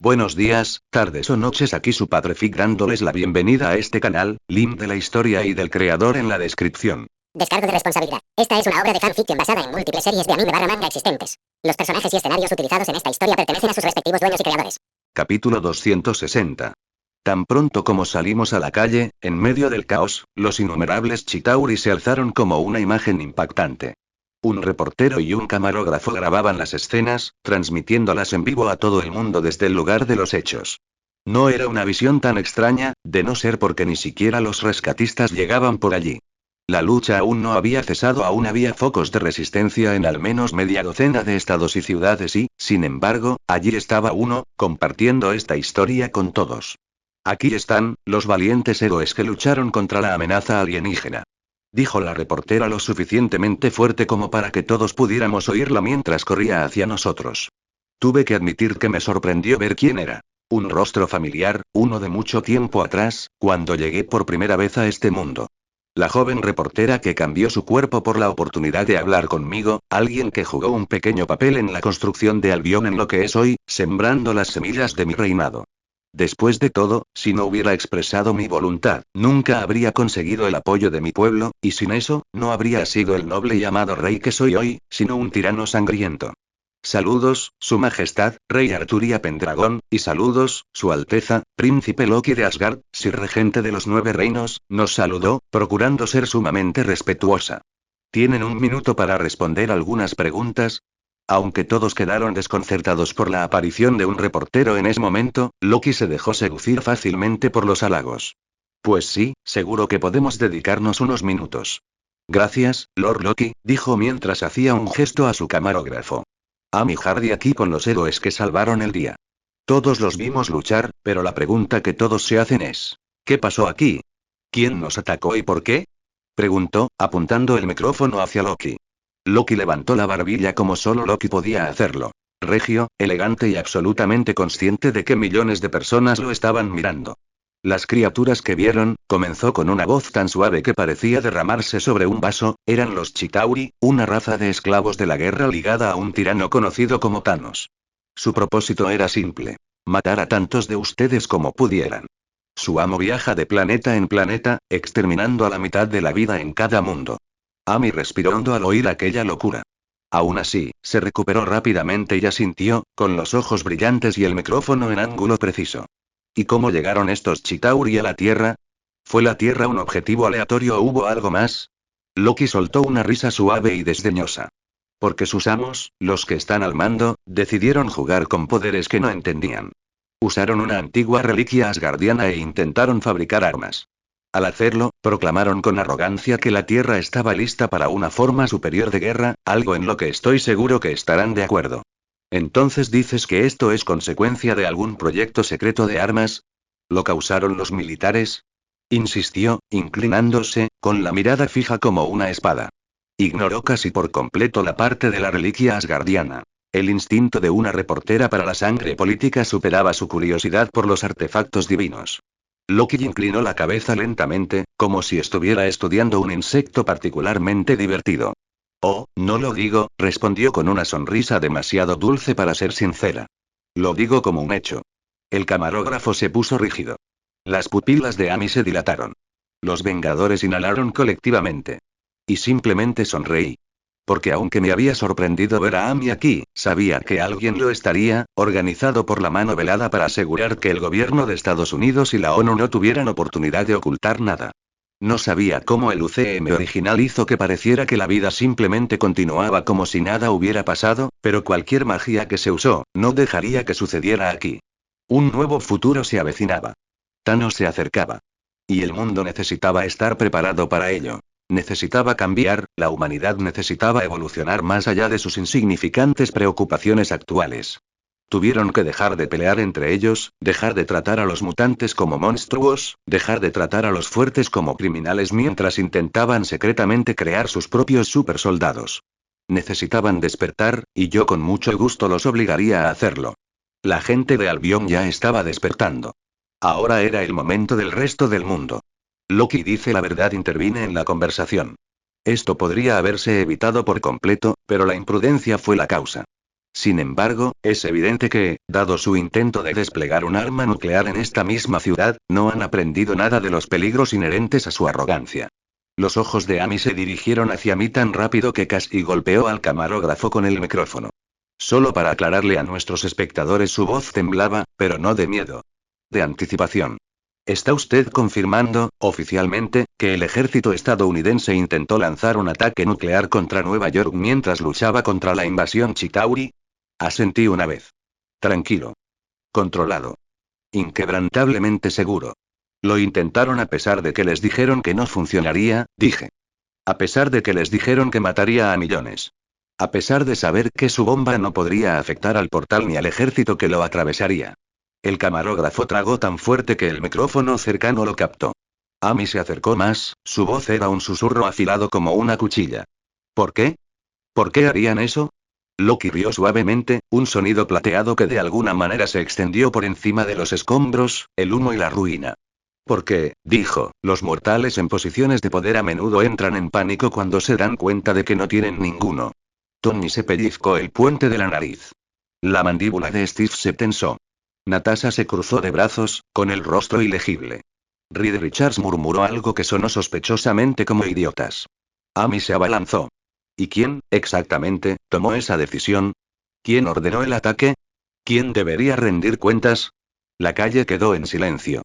Buenos días, tardes o noches, aquí su padre Fig dándoles la bienvenida a este canal, link de la historia y del creador en la descripción. Descargo de responsabilidad. Esta es una obra de fanfiction basada en múltiples series de anime barra manga existentes. Los personajes y escenarios utilizados en esta historia pertenecen a sus respectivos dueños y creadores. Capítulo 260. Tan pronto como salimos a la calle, en medio del caos, los innumerables Chitauri se alzaron como una imagen impactante. Un reportero y un camarógrafo grababan las escenas, transmitiéndolas en vivo a todo el mundo desde el lugar de los hechos. No era una visión tan extraña, de no ser porque ni siquiera los rescatistas llegaban por allí. La lucha aún no había cesado, aún había focos de resistencia en al menos media docena de estados y ciudades y, sin embargo, allí estaba uno, compartiendo esta historia con todos. Aquí están, los valientes héroes que lucharon contra la amenaza alienígena. Dijo la reportera lo suficientemente fuerte como para que todos pudiéramos oírla mientras corría hacia nosotros. Tuve que admitir que me sorprendió ver quién era. Un rostro familiar, uno de mucho tiempo atrás, cuando llegué por primera vez a este mundo. La joven reportera que cambió su cuerpo por la oportunidad de hablar conmigo, alguien que jugó un pequeño papel en la construcción de Albion en lo que es hoy, sembrando las semillas de mi reinado. Después de todo, si no hubiera expresado mi voluntad, nunca habría conseguido el apoyo de mi pueblo, y sin eso, no habría sido el noble y amado rey que soy hoy, sino un tirano sangriento. Saludos, Su Majestad, Rey Arturia Pendragón, y saludos, Su Alteza, Príncipe Loki de Asgard, Sir Regente de los 9 Reinos, nos saludó, procurando ser sumamente respetuosa. ¿Tienen un minuto para responder algunas preguntas? Aunque todos quedaron desconcertados por la aparición de un reportero en ese momento, Loki se dejó seducir fácilmente por los halagos. Pues sí, seguro que podemos dedicarnos unos minutos. Gracias, Lord Loki, dijo mientras hacía un gesto a su camarógrafo. Amy Hardy aquí con los héroes que salvaron el día. Todos los vimos luchar, pero la pregunta que todos se hacen es: ¿qué pasó aquí? ¿Quién nos atacó y por qué? Preguntó, apuntando el micrófono hacia Loki. Loki levantó la barbilla como solo Loki podía hacerlo. Regio, elegante y absolutamente consciente de que millones de personas lo estaban mirando. Las criaturas que vieron, comenzó con una voz tan suave que parecía derramarse sobre un vaso, eran los Chitauri, una raza de esclavos de la guerra ligada a un tirano conocido como Thanos. Su propósito era simple: matar a tantos de ustedes como pudieran. Su amo viaja de planeta en planeta, exterminando a la mitad de la vida en cada mundo. Amy respiró hondo al oír aquella locura. Aún así, se recuperó rápidamente y asintió, con los ojos brillantes y el micrófono en ángulo preciso. ¿Y cómo llegaron estos Chitauri a la Tierra? ¿Fue la Tierra un objetivo aleatorio o hubo algo más? Loki soltó una risa suave y desdeñosa. Porque sus amos, los que están al mando, decidieron jugar con poderes que no entendían. Usaron una antigua reliquia asgardiana e intentaron fabricar armas. Al hacerlo, proclamaron con arrogancia que la Tierra estaba lista para una forma superior de guerra, algo en lo que estoy seguro que estarán de acuerdo. ¿Entonces dices que esto es consecuencia de algún proyecto secreto de armas? ¿Lo causaron los militares? Insistió, inclinándose, con la mirada fija como una espada. Ignoró casi por completo la parte de la reliquia asgardiana. El instinto de una reportera para la sangre política superaba su curiosidad por los artefactos divinos. Loki inclinó la cabeza lentamente, como si estuviera estudiando un insecto particularmente divertido. Oh, no lo digo, respondió con una sonrisa demasiado dulce para ser sincera. Lo digo como un hecho. El camarógrafo se puso rígido. Las pupilas de Amy se dilataron. Los Vengadores inhalaron colectivamente. Y simplemente sonreí. Porque aunque me había sorprendido ver a Amy aquí, sabía que alguien lo estaría, organizado por la mano velada para asegurar que el gobierno de Estados Unidos y la ONU no tuvieran oportunidad de ocultar nada. No sabía cómo el UCM original hizo que pareciera que la vida simplemente continuaba como si nada hubiera pasado, pero cualquier magia que se usó, no dejaría que sucediera aquí. Un nuevo futuro se avecinaba. Thanos se acercaba. Y el mundo necesitaba estar preparado para ello. Necesitaba cambiar, la humanidad necesitaba evolucionar más allá de sus insignificantes preocupaciones actuales. Tuvieron que dejar de pelear entre ellos, dejar de tratar a los mutantes como monstruos, dejar de tratar a los fuertes como criminales mientras intentaban secretamente crear sus propios supersoldados. Necesitaban despertar, y yo con mucho gusto los obligaría a hacerlo. La gente de Albion ya estaba despertando. Ahora era el momento del resto del mundo. Loki dice la verdad, intervine en la conversación. Esto podría haberse evitado por completo, pero la imprudencia fue la causa. Sin embargo, es evidente que, dado su intento de desplegar un arma nuclear en esta misma ciudad, no han aprendido nada de los peligros inherentes a su arrogancia. Los ojos de Amy se dirigieron hacia mí tan rápido que casi golpeó al camarógrafo con el micrófono. Solo para aclararle a nuestros espectadores, su voz temblaba, pero no de miedo. De anticipación. ¿Está usted confirmando, oficialmente, que el ejército estadounidense intentó lanzar un ataque nuclear contra Nueva York mientras luchaba contra la invasión Chitauri? Asentí una vez. Tranquilo. Controlado. Inquebrantablemente seguro. Lo intentaron a pesar de que les dijeron que no funcionaría, dije. A pesar de que les dijeron que mataría a millones. A pesar de saber que su bomba no podría afectar al portal ni al ejército que lo atravesaría. El camarógrafo tragó tan fuerte que el micrófono cercano lo captó. Amy se acercó más, su voz era un susurro afilado como una cuchilla. ¿Por qué? ¿Por qué harían eso? Loki rió suavemente, un sonido plateado que de alguna manera se extendió por encima de los escombros, el humo y la ruina. Porque, dijo, los mortales en posiciones de poder a menudo entran en pánico cuando se dan cuenta de que no tienen ninguno. Tony se pellizcó el puente de la nariz. La mandíbula de Steve se tensó. Natasha se cruzó de brazos, con el rostro ilegible. Reed Richards murmuró algo que sonó sospechosamente como idiotas. Amy se abalanzó. ¿Y quién, exactamente, tomó esa decisión? ¿Quién ordenó el ataque? ¿Quién debería rendir cuentas? La calle quedó en silencio.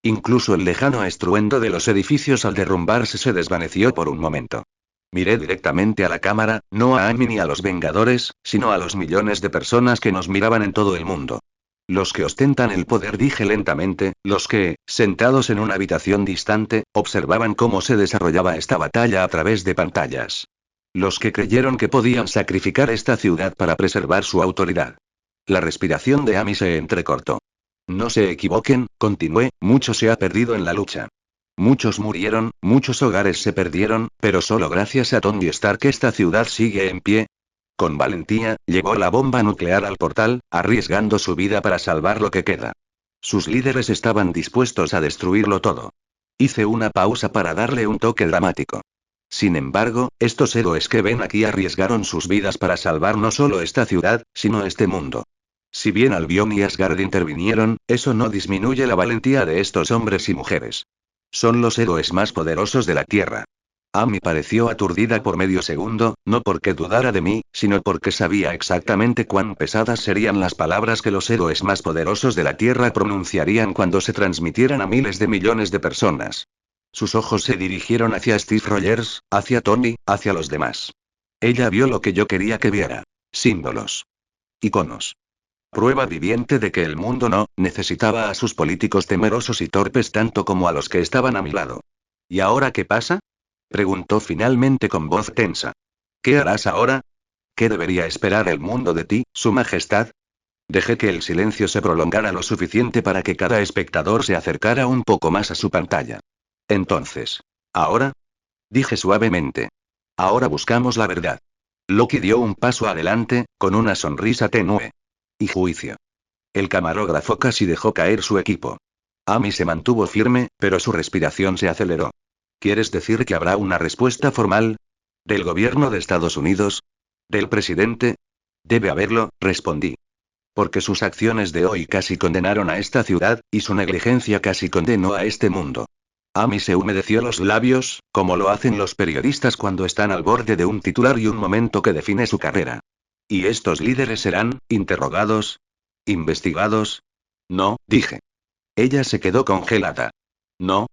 Incluso el lejano estruendo de los edificios al derrumbarse se desvaneció por un momento. Miré directamente a la cámara, no a Amy ni a los Vengadores, sino a los millones de personas que nos miraban en todo el mundo. Los que ostentan el poder, dije lentamente, los que, sentados en una habitación distante, observaban cómo se desarrollaba esta batalla a través de pantallas. Los que creyeron que podían sacrificar esta ciudad para preservar su autoridad. La respiración de Amy se entrecortó. No se equivoquen, continué, mucho se ha perdido en la lucha. Muchos murieron, muchos hogares se perdieron, pero solo gracias a Tony Stark esta ciudad sigue en pie. Con valentía, llevó la bomba nuclear al portal, arriesgando su vida para salvar lo que queda. Sus líderes estaban dispuestos a destruirlo todo. Hice una pausa para darle un toque dramático. Sin embargo, estos héroes que ven aquí arriesgaron sus vidas para salvar no solo esta ciudad, sino este mundo. Si bien Albion y Asgard intervinieron, eso no disminuye la valentía de estos hombres y mujeres. Son los héroes más poderosos de la Tierra. Amy pareció aturdida por medio segundo, no porque dudara de mí, sino porque sabía exactamente cuán pesadas serían las palabras que los héroes más poderosos de la Tierra pronunciarían cuando se transmitieran a miles de millones de personas. Sus ojos se dirigieron hacia Steve Rogers, hacia Tony, hacia los demás. Ella vio lo que yo quería que viera. Símbolos. Iconos. Prueba viviente de que el mundo no necesitaba a sus políticos temerosos y torpes tanto como a los que estaban a mi lado. ¿Y ahora qué pasa? Preguntó finalmente con voz tensa. ¿Qué harás ahora? ¿Qué debería esperar el mundo de ti, Su Majestad? Dejé que el silencio se prolongara lo suficiente para que cada espectador se acercara un poco más a su pantalla. Entonces, ¿ahora? Dije suavemente. Ahora buscamos la verdad. Loki dio un paso adelante, con una sonrisa tenue. Y juicio. El camarógrafo casi dejó caer su equipo. Amy se mantuvo firme, pero su respiración se aceleró. ¿Quieres decir que habrá una respuesta formal? ¿Del gobierno de Estados Unidos? ¿Del presidente? Debe haberlo, respondí. Porque sus acciones de hoy casi condenaron a esta ciudad, y su negligencia casi condenó a este mundo. Amy se humedeció los labios, como lo hacen los periodistas cuando están al borde de un titular y un momento que define su carrera. ¿Y estos líderes serán interrogados? ¿Investigados? No, dije. Ella se quedó congelada. No,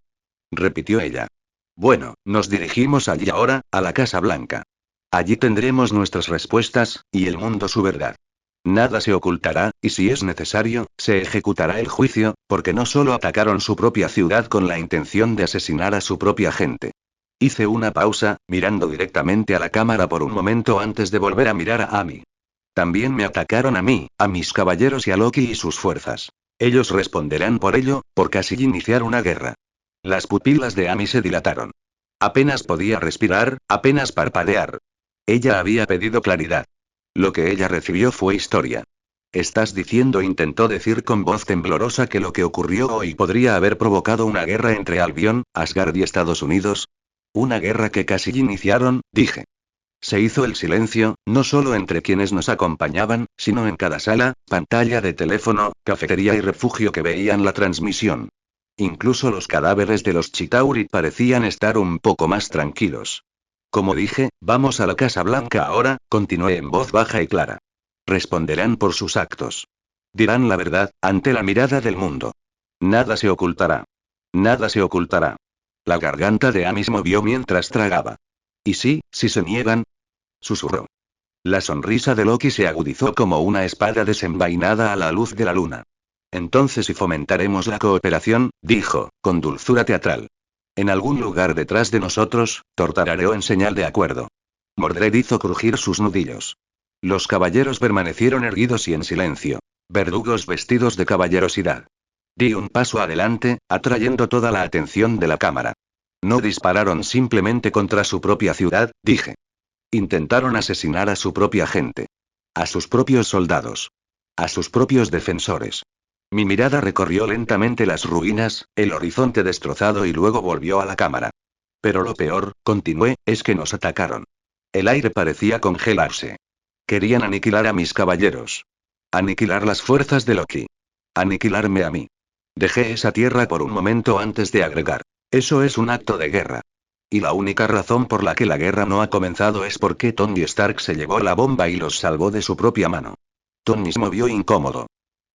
repitió ella. Bueno, nos dirigimos allí ahora, a la Casa Blanca. Allí tendremos nuestras respuestas, y el mundo su verdad. Nada se ocultará, y si es necesario, se ejecutará el juicio, porque no solo atacaron su propia ciudad con la intención de asesinar a su propia gente. Hice una pausa, mirando directamente a la cámara por un momento antes de volver a mirar a Amy. También me atacaron a mí, a mis caballeros y a Loki y sus fuerzas. Ellos responderán por ello, por casi iniciar una guerra. Las pupilas de Amy se dilataron. Apenas podía respirar, apenas parpadear. Ella había pedido claridad. Lo que ella recibió fue historia. ¿Estás diciendo? Intentó decir con voz temblorosa que lo que ocurrió hoy podría haber provocado una guerra entre Albion, Asgard y Estados Unidos. Una guerra que casi iniciaron, dije. Se hizo el silencio, no solo entre quienes nos acompañaban, sino en cada sala, pantalla de teléfono, cafetería y refugio que veían la transmisión. Incluso los cadáveres de los Chitauri parecían estar un poco más tranquilos. Como dije, vamos a la Casa Blanca ahora, continué en voz baja y clara. Responderán por sus actos. Dirán la verdad, ante la mirada del mundo. Nada se ocultará. Nada se ocultará. La garganta de Amis movió mientras tragaba. ¿Y si se niegan? Susurró. La sonrisa de Loki se agudizó como una espada desenvainada a la luz de la luna. Entonces si fomentaremos la cooperación, dijo, con dulzura teatral. En algún lugar detrás de nosotros, tortarareó en señal de acuerdo. Mordred hizo crujir sus nudillos. Los caballeros permanecieron erguidos y en silencio. Verdugos vestidos de caballerosidad. Di un paso adelante, atrayendo toda la atención de la cámara. No dispararon simplemente contra su propia ciudad, dije. Intentaron asesinar a su propia gente. A sus propios soldados. A sus propios defensores. Mi mirada recorrió lentamente las ruinas, el horizonte destrozado y luego volvió a la cámara. Pero lo peor, continué, es que nos atacaron. El aire parecía congelarse. Querían aniquilar a mis caballeros. Aniquilar las fuerzas de Loki. Aniquilarme a mí. Dejé esa tierra por un momento antes de agregar. Eso es un acto de guerra. Y la única razón por la que la guerra no ha comenzado es porque Tony Stark se llevó la bomba y los salvó de su propia mano. Tony se movió incómodo.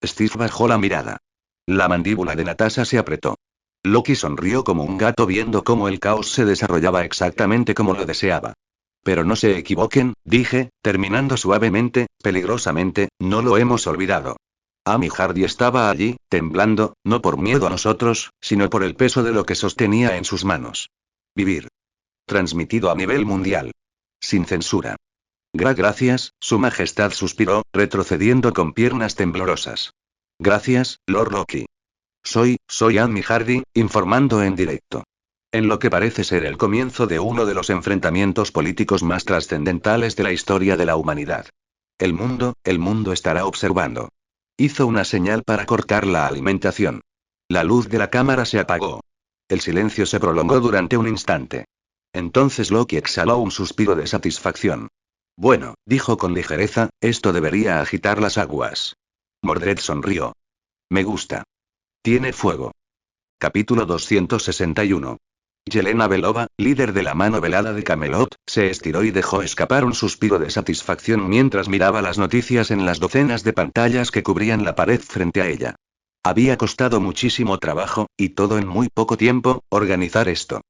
Steve bajó la mirada. La mandíbula de Natasha se apretó. Loki sonrió como un gato viendo cómo el caos se desarrollaba exactamente como lo deseaba. Pero no se equivoquen, dije, terminando suavemente, peligrosamente, no lo hemos olvidado. Amy Hardy estaba allí, temblando, no por miedo a nosotros, sino por el peso de lo que sostenía en sus manos. Vivir. Transmitido a nivel mundial. Sin censura. Gracias, Su Majestad suspiró, retrocediendo con piernas temblorosas. Gracias, Lord Loki. Soy Amy Hardy, informando en directo. En lo que parece ser el comienzo de uno de los enfrentamientos políticos más trascendentales de la historia de la humanidad. El mundo estará observando. Hizo una señal para cortar la alimentación. La luz de la cámara se apagó. El silencio se prolongó durante un instante. Entonces Loki exhaló un suspiro de satisfacción. Bueno, dijo con ligereza, esto debería agitar las aguas. Mordred sonrió. Me gusta. Tiene fuego. Capítulo 261. Yelena Belova, líder de la mano velada de Camelot, se estiró y dejó escapar un suspiro de satisfacción mientras miraba las noticias en las docenas de pantallas que cubrían la pared frente a ella. Había costado muchísimo trabajo, y todo en muy poco tiempo, organizar esto.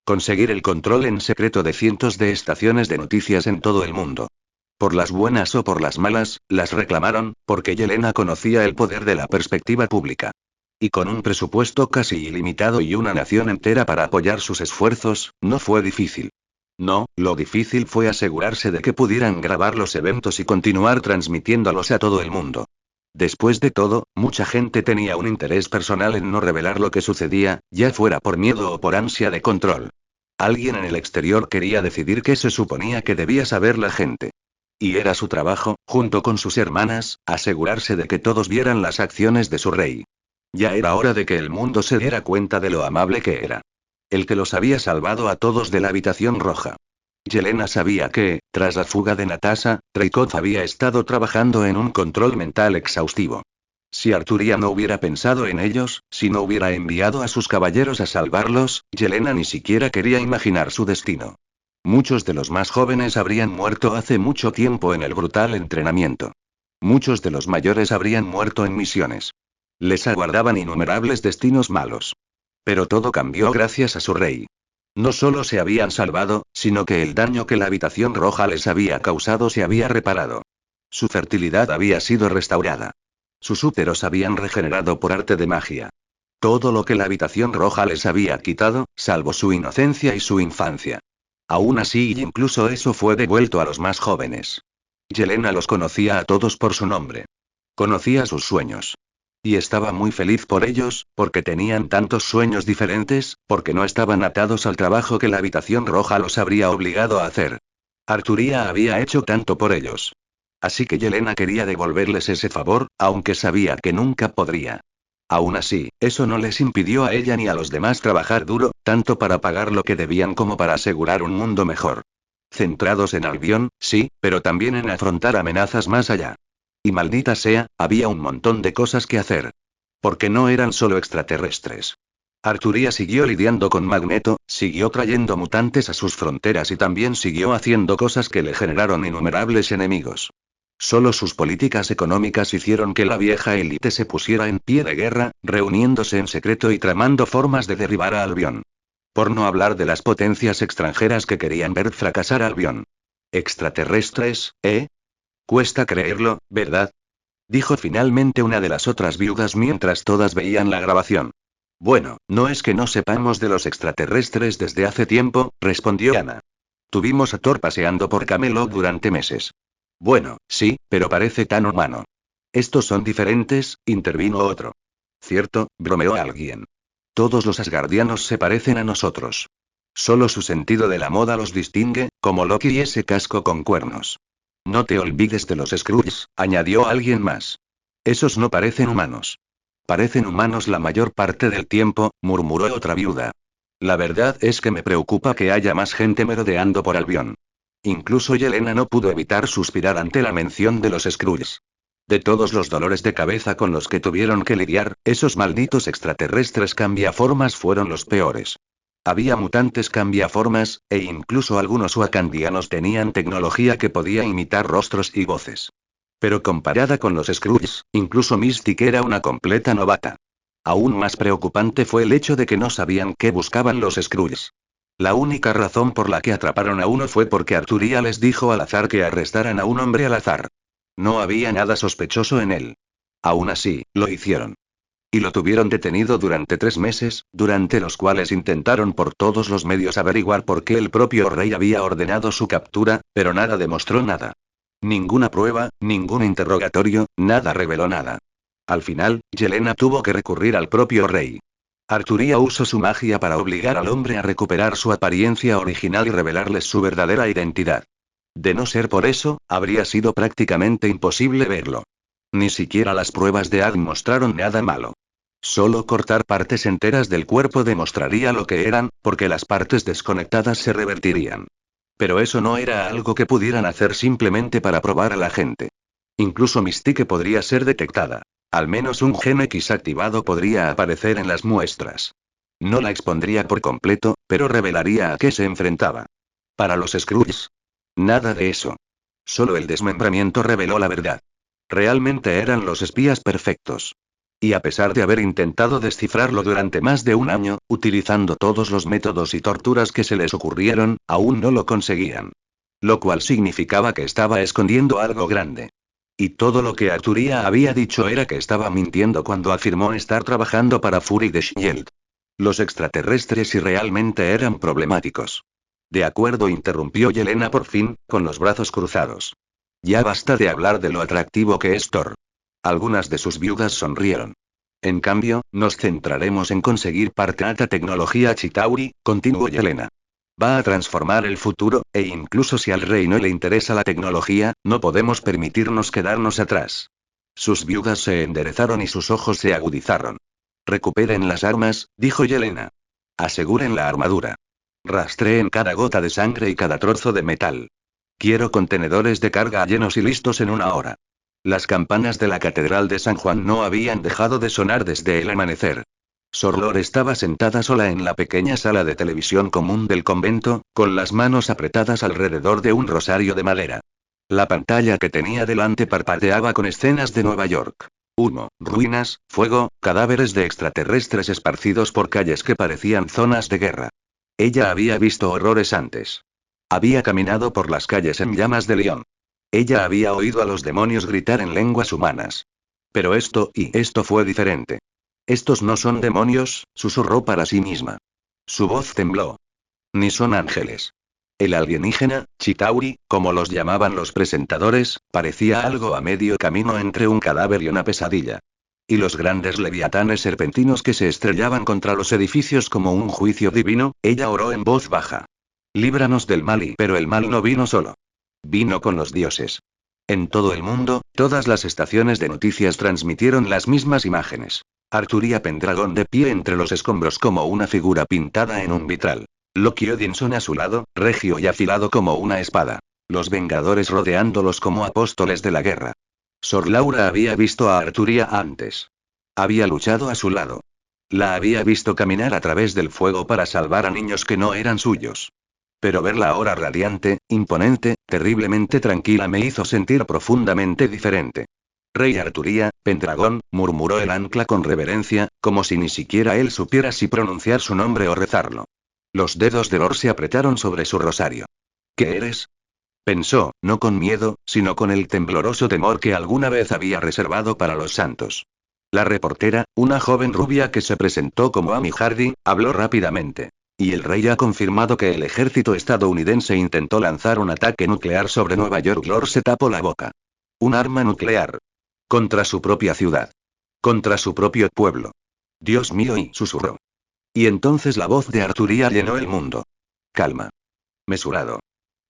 Conseguir el control en secreto de cientos de estaciones de noticias en todo el mundo. Por las buenas o por las malas, las reclamaron, porque Yelena conocía el poder de la perspectiva pública. Y con un presupuesto casi ilimitado y una nación entera para apoyar sus esfuerzos, no fue difícil. No, lo difícil fue asegurarse de que pudieran grabar los eventos y continuar transmitiéndolos a todo el mundo. Después de todo, mucha gente tenía un interés personal en no revelar lo que sucedía, ya fuera por miedo o por ansia de control. Alguien en el exterior quería decidir qué se suponía que debía saber la gente. Y era su trabajo, junto con sus hermanas, asegurarse de que todos vieran las acciones de su rey. Ya era hora de que el mundo se diera cuenta de lo amable que era. El que los había salvado a todos de la habitación roja. Yelena sabía que, tras la fuga de Natasha, Dreykov había estado trabajando en un control mental exhaustivo. Si Arturia no hubiera pensado en ellos, si no hubiera enviado a sus caballeros a salvarlos, Yelena ni siquiera quería imaginar su destino. Muchos de los más jóvenes habrían muerto hace mucho tiempo en el brutal entrenamiento. Muchos de los mayores habrían muerto en misiones. Les aguardaban innumerables destinos malos. Pero todo cambió gracias a su rey. No solo se habían salvado, sino que el daño que la habitación roja les había causado se había reparado. Su fertilidad había sido restaurada. Sus úteros habían regenerado por arte de magia. Todo lo que la habitación roja les había quitado, salvo su inocencia y su infancia. Aún así, incluso eso fue devuelto a los más jóvenes. Yelena los conocía a todos por su nombre. Conocía sus sueños. Y estaba muy feliz por ellos, porque tenían tantos sueños diferentes, porque no estaban atados al trabajo que la habitación roja los habría obligado a hacer. Arturia había hecho tanto por ellos. Así que Yelena quería devolverles ese favor, aunque sabía que nunca podría. Aún así, eso no les impidió a ella ni a los demás trabajar duro, tanto para pagar lo que debían como para asegurar un mundo mejor. Centrados en Albion, sí, pero también en afrontar amenazas más allá. Y maldita sea, había un montón de cosas que hacer. Porque no eran solo extraterrestres. Arturia siguió lidiando con Magneto, siguió trayendo mutantes a sus fronteras y también siguió haciendo cosas que le generaron innumerables enemigos. Solo sus políticas económicas hicieron que la vieja élite se pusiera en pie de guerra, reuniéndose en secreto y tramando formas de derribar a Albion. Por no hablar de las potencias extranjeras que querían ver fracasar a Albion. ¿Extraterrestres, eh? Cuesta creerlo, ¿verdad? Dijo finalmente una de las otras viudas mientras todas veían la grabación. Bueno, no es que no sepamos de los extraterrestres desde hace tiempo, respondió Ana. Tuvimos a Thor paseando por Camelot durante meses. Bueno, sí, pero parece tan humano. Estos son diferentes, intervino otro. Cierto, bromeó alguien. Todos los asgardianos se parecen a nosotros. Solo su sentido de la moda los distingue, como Loki y ese casco con cuernos. No te olvides de los Skrulls, añadió alguien más. Esos no parecen humanos. Parecen humanos la mayor parte del tiempo, murmuró otra viuda. La verdad es que me preocupa que haya más gente merodeando por Albion. Incluso Yelena no pudo evitar suspirar ante la mención de los Skrulls. De todos los dolores de cabeza con los que tuvieron que lidiar, esos malditos extraterrestres cambiaformas fueron los peores. Había mutantes cambiaformas, e incluso algunos wakandianos tenían tecnología que podía imitar rostros y voces. Pero comparada con los Skrulls, incluso Mystic era una completa novata. Aún más preocupante fue el hecho de que no sabían qué buscaban los Skrulls. La única razón por la que atraparon a uno fue porque Arturia les dijo al azar que arrestaran a un hombre al azar. No había nada sospechoso en él. Aún así, lo hicieron. Y lo tuvieron detenido durante 3 meses, durante los cuales intentaron por todos los medios averiguar por qué el propio rey había ordenado su captura, pero nada demostró nada. Ninguna prueba, ningún interrogatorio, nada reveló nada. Al final, Yelena tuvo que recurrir al propio rey. Arturia usó su magia para obligar al hombre a recuperar su apariencia original y revelarles su verdadera identidad. De no ser por eso, habría sido prácticamente imposible verlo. Ni siquiera las pruebas de Ad mostraron nada malo. Solo cortar partes enteras del cuerpo demostraría lo que eran, porque las partes desconectadas se revertirían. Pero eso no era algo que pudieran hacer simplemente para probar a la gente. Incluso Mystique podría ser detectada. Al menos un gen X activado podría aparecer en las muestras. No la expondría por completo, pero revelaría a qué se enfrentaba. Para los Skrulls. Nada de eso. Solo el desmembramiento reveló la verdad. Realmente eran los espías perfectos. Y a pesar de haber intentado descifrarlo durante más de un año, utilizando todos los métodos y torturas que se les ocurrieron, aún no lo conseguían. Lo cual significaba que estaba escondiendo algo grande. Y todo lo que Arturia había dicho era que estaba mintiendo cuando afirmó estar trabajando para Fury de Shield. Los extraterrestres sí realmente eran problemáticos. De acuerdo, interrumpió Yelena por fin, con los brazos cruzados. Ya basta de hablar de lo atractivo que es Thor. Algunas de sus viudas sonrieron. En cambio, nos centraremos en conseguir parte alta tecnología Chitauri, continuó Yelena. Va a transformar el futuro, e incluso si al rey no le interesa la tecnología, no podemos permitirnos quedarnos atrás. Sus viudas se enderezaron y sus ojos se agudizaron. Recuperen las armas, dijo Yelena. Aseguren la armadura. Rastreen cada gota de sangre y cada trozo de metal. Quiero contenedores de carga llenos y listos en 1 hora. Las campanas de la Catedral de San Juan no habían dejado de sonar desde el amanecer. Sor-Lor estaba sentada sola en la pequeña sala de televisión común del convento, con las manos apretadas alrededor de un rosario de madera. La pantalla que tenía delante parpadeaba con escenas de Nueva York. Humo, ruinas, fuego, cadáveres de extraterrestres esparcidos por calles que parecían zonas de guerra. Ella había visto horrores antes. Había caminado por las calles en llamas de Lyon. Ella había oído a los demonios gritar en lenguas humanas. Pero esto fue diferente. Estos no son demonios, susurró para sí misma. Su voz tembló. Ni son ángeles. El alienígena, Chitauri, como los llamaban los presentadores, parecía algo a medio camino entre un cadáver y una pesadilla. Y los grandes leviatanes serpentinos que se estrellaban contra los edificios como un juicio divino, ella oró en voz baja. Líbranos del mal pero el mal no vino solo. Vino con los dioses. En todo el mundo, todas las estaciones de noticias transmitieron las mismas imágenes. Arturia Pendragon de pie entre los escombros como una figura pintada en un vitral. Loki Odinson a su lado, regio y afilado como una espada. Los Vengadores rodeándolos como apóstoles de la guerra. Sor Laura había visto a Arturia antes. Había luchado a su lado. La había visto caminar a través del fuego para salvar a niños que no eran suyos. Pero verla ahora radiante, imponente, terriblemente tranquila me hizo sentir profundamente diferente. Rey Arturia, Pendragón, murmuró el ancla con reverencia, como si ni siquiera él supiera si pronunciar su nombre o rezarlo. Los dedos de Lor se apretaron sobre su rosario. ¿Qué eres? Pensó, no con miedo, sino con el tembloroso temor que alguna vez había reservado para los santos. La reportera, una joven rubia que se presentó como Amy Hardy, habló rápidamente. Y el rey ha confirmado que el ejército estadounidense intentó lanzar un ataque nuclear sobre Nueva York. Lord se tapó la boca. Un arma nuclear. Contra su propia ciudad. Contra su propio pueblo. Dios mío, y susurró. Y entonces la voz de Arturia llenó el mundo. Calma. Mesurado.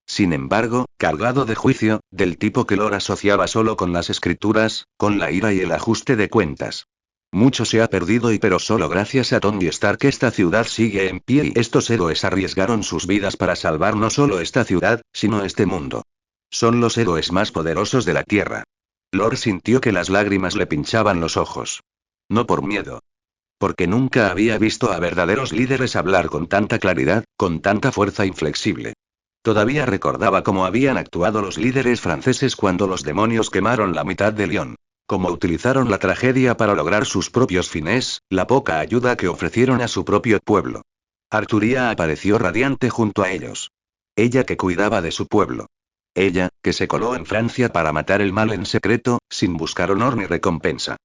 Sin embargo, cargado de juicio, del tipo que Lord asociaba solo con las escrituras, con la ira y el ajuste de cuentas. Mucho se ha perdido pero solo gracias a Tony Stark esta ciudad sigue en pie y estos héroes arriesgaron sus vidas para salvar no solo esta ciudad, sino este mundo. Son los héroes más poderosos de la Tierra. Lord sintió que las lágrimas le pinchaban los ojos. No por miedo. Porque nunca había visto a verdaderos líderes hablar con tanta claridad, con tanta fuerza inflexible. Todavía recordaba cómo habían actuado los líderes franceses cuando los demonios quemaron la mitad de Lyon. Cómo utilizaron la tragedia para lograr sus propios fines, la poca ayuda que ofrecieron a su propio pueblo. Arturia apareció radiante junto a ellos. Ella que cuidaba de su pueblo. Ella, que se coló en Francia para matar el mal en secreto, sin buscar honor ni recompensa.